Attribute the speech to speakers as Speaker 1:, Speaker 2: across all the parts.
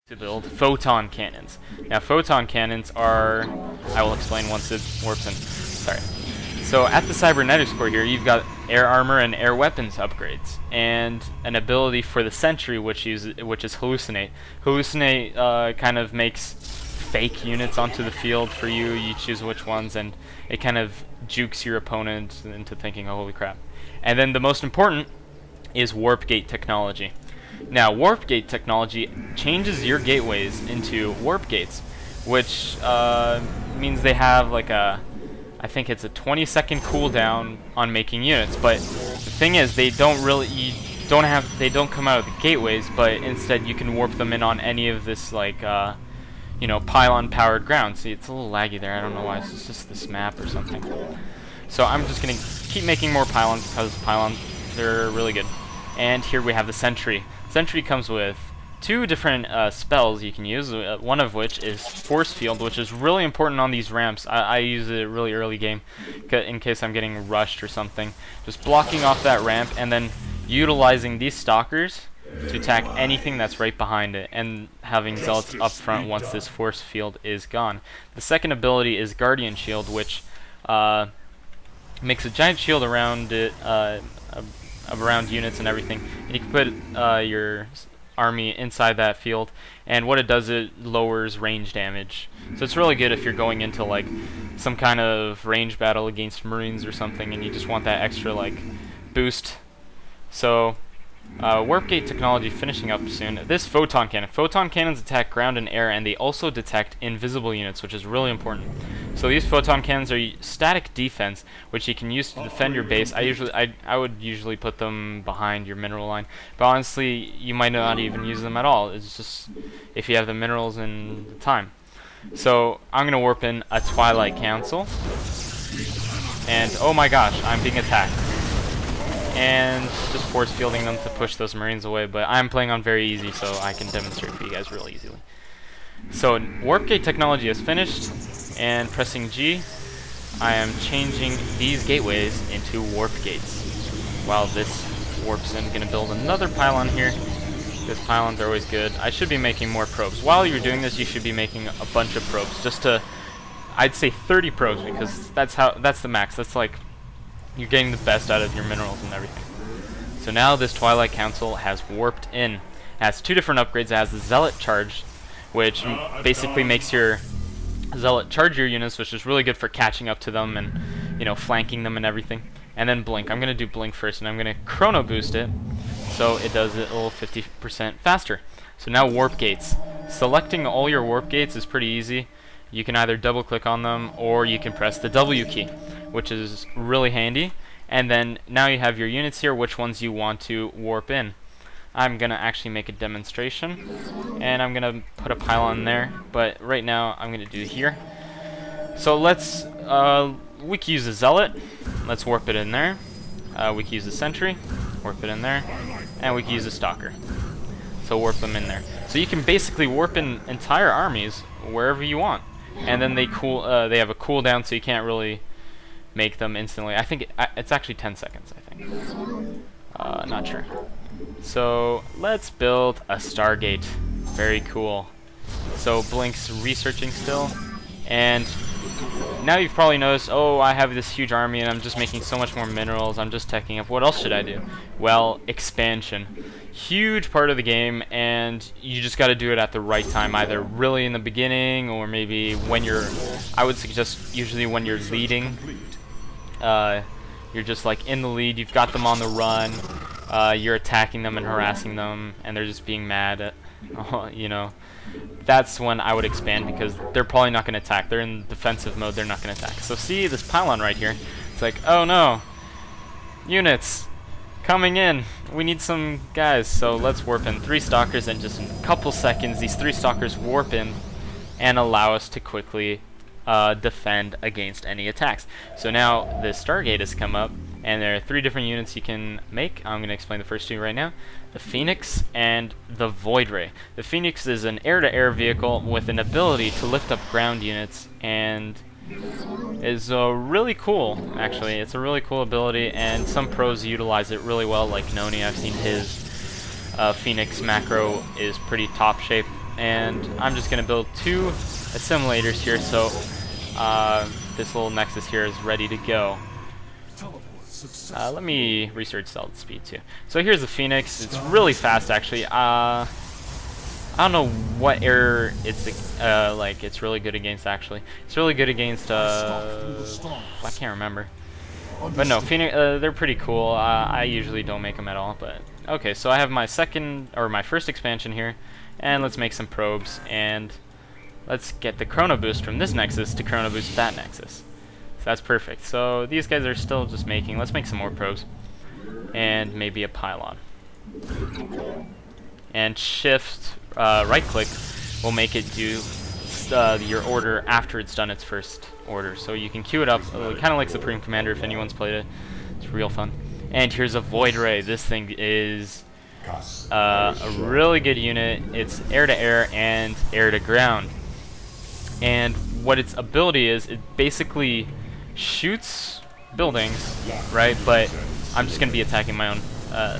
Speaker 1: To build Photon Cannons. Now, Photon Cannons are... I will explain once it warps in. Sorry. So, at the Cybernetics core here, you've got air armor and air weapons upgrades, and an ability for the Sentry, which is Hallucinate. Hallucinate kind of makes fake units onto the field for you. You choose which ones, and it kind of jukes your opponent into thinking, oh, holy crap. And then the most important is Warp Gate technology. Now, Warp Gate technology changes your gateways into Warp Gates, which means they have like a, I think it's a 20-second cooldown on making units. But the thing is, they don't really, they don't come out of the gateways, but instead you can warp them in on any of this like, you know, pylon-powered ground. See, it's a little laggy there. I don't know why. It's just this map or something. So I'm just gonna keep making more pylons because pylons are really good. And here we have the Sentry. Sentry comes with two different spells you can use, one of which is Force Field, which is really important on these ramps. I use it really early game in case I'm getting rushed or something. Just blocking off that ramp and then utilizing these stalkers to attack anything that's right behind it, and having Zealots up front once this Force Field is gone. The second ability is Guardian Shield, which makes a giant shield around it, around units and everything, and you can put your army inside that field, and what it does, it lowers range damage. So it's really good if you're going into like some kind of range battle against Marines or something and you just want that extra like boost. So Warp Gate technology finishing up soon. This Photon Cannon. Photon Cannons attack ground and air, and they also detect invisible units, which is really important. So these Photon Cannons are static defense, which you can use to defend your base. I would usually put them behind your mineral line, but honestly, you might not even use them at all. It's just if you have the minerals and the time. So I'm gonna warp in a Twilight Council, and oh my gosh, I'm being attacked. And just force fielding them to push those Marines away, but I'm playing on very easy, so I can demonstrate for you guys really easily. So Warp Gate technology is finished, and pressing G, I am changing these gateways into Warp Gates. While this warps in, I'm going to build another pylon here, because pylons are always good. I should be making more probes. While you're doing this, you should be making a bunch of probes, just to, I'd say 30 probes, because that's the max. That's like, you're getting the best out of your minerals and everything. So now this Twilight Council has warped in. It has two different upgrades. It has the Zealot Charge, which basically makes your Zealot charge your units, which is really good for catching up to them and, you know, flanking them and everything. And then Blink. I'm going to do Blink first, and I'm going to Chrono Boost it, so it does it a little 50% faster. So now Warp Gates. Selecting all your Warp Gates is pretty easy. You can either double click on them, or you can press the W key, which is really handy. And then now you have your units here, which ones you want to warp in. I'm gonna actually make a demonstration, and I'm gonna put a pylon there, but right now I'm gonna do here. So let's we can use a Zealot. Let's warp it in there. We can use a Sentry, warp it in there, and we can use a Stalker. So warp them in there. So you can basically warp in entire armies wherever you want, and then they have a cooldown, so you can't really make them instantly. I think it's actually 10 seconds, I think. Not sure. So let's build a Stargate. Very cool. So Blink's researching still, and now you've probably noticed, oh, I have this huge army and I'm just making so much more minerals, I'm just teching up. What else should I do? Well, expansion. Huge part of the game, and you just got to do it at the right time, either really in the beginning or maybe when you're, I would suggest usually when you're leading. You're just like in the lead, you've got them on the run, you're attacking them and harassing them, and they're just being mad at, you know. That's when I would expand, because they're probably not going to attack. They're in defensive mode, they're not going to attack. So see this pylon right here? It's like, oh no, units coming in, we need some guys. So let's warp in 3 stalkers, and just in a couple seconds these 3 stalkers warp in and allow us to quickly defend against any attacks. So now the Stargate has come up, and there are 3 different units you can make. I'm going to explain the first 2 right now. The Phoenix and the Void Ray. The Phoenix is an air-to-air vehicle with an ability to lift up ground units, and is really cool, actually. It's a really cool ability, and some pros utilize it really well, like Noni. I've seen his Phoenix macro is pretty top shape. and I'm just going to build 2 assimilators here, so this little nexus here is ready to go. Let me research stealth speed too. So here's the Phoenix. It's really fast, actually. I don't know what error it's like. It's really good against, actually. It's really good against. I can't remember. But no, Phoenix. They're pretty cool. I usually don't make them at all, but okay. So I have my my first expansion here, and let's make some probes, and let's get the chrono boost from this nexus to chrono boost that nexus. So that's perfect. So these guys are still just making. Let's make some more probes, and maybe a pylon. And shift right click will make it do your order after it's done its first order. So you can queue it up, kind of like Supreme Commander if anyone's played it. It's real fun. And here's a Void Ray. This thing is a really good unit. It's air to air and air to ground. And what its ability is, it basically shoots buildings, right? But I'm just going to be attacking my own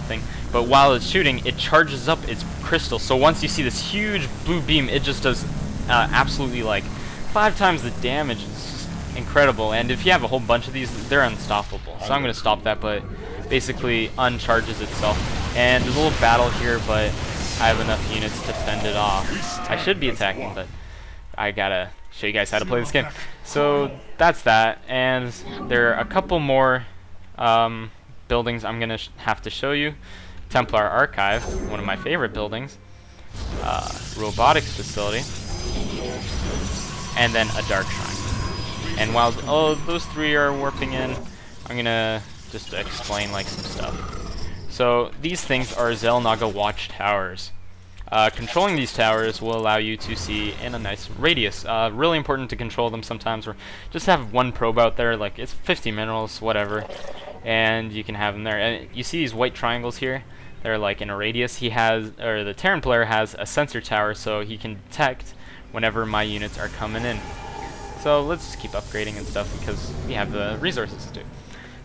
Speaker 1: thing. But while it's shooting, it charges up its crystal. So once you see this huge blue beam, it just does absolutely like 5 times the damage. It's just incredible. And if you have a whole bunch of these, they're unstoppable. So I'm going to stop that, but basically uncharges itself. And there's a little battle here, but I have enough units to fend it off. I should be attacking, but I gotta show you guys how to play this game. So that's that. And there are a couple more buildings I'm going to have to show you. Templar Archive, one of my favorite buildings, Robotics Facility, and then a Dark Shrine. And while those 3 are warping in, I'm going to just explain like some stuff. So these things are Xel'Naga Watchtowers. Controlling these towers will allow you to see in a nice radius. Really important to control them sometimes, or just have 1 probe out there, like it's 50 minerals, whatever, and you can have them there. And you see these white triangles here? They're like in a radius. The Terran player has a sensor tower, so he can detect whenever my units are coming in. So let's just keep upgrading and stuff because we have the resources to do.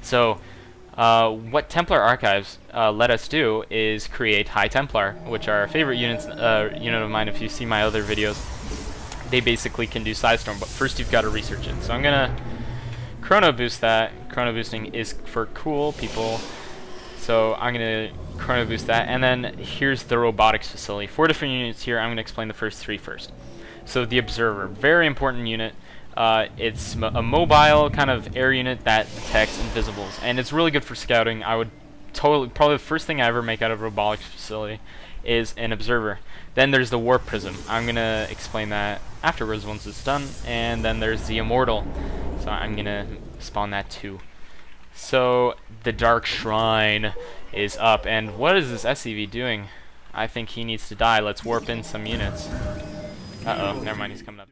Speaker 1: So what Templar Archives let us do is create High Templar, which are our favorite unit of mine. If you see my other videos, they basically can do Sidestorm, but first you've got to research it. So I'm gonna chrono boost that. Chrono boosting is for cool people, so I'm gonna chrono boost that. And then here's the Robotics Facility. 4 different units here. I'm gonna explain the first 3 first. So the Observer, very important unit. It's a mobile kind of air unit that detects invisibles, and it's really good for scouting. I would probably the first thing I ever make out of Robotics Facility is an Observer. Then there's the Warp Prism. I'm gonna explain that afterwards once it's done. And then there's the Immortal, so I'm gonna spawn that too. So the Dark Shrine is up, and what is this SCV doing? I think he needs to die. Let's warp in some units. Uh-oh, never mind, he's coming up.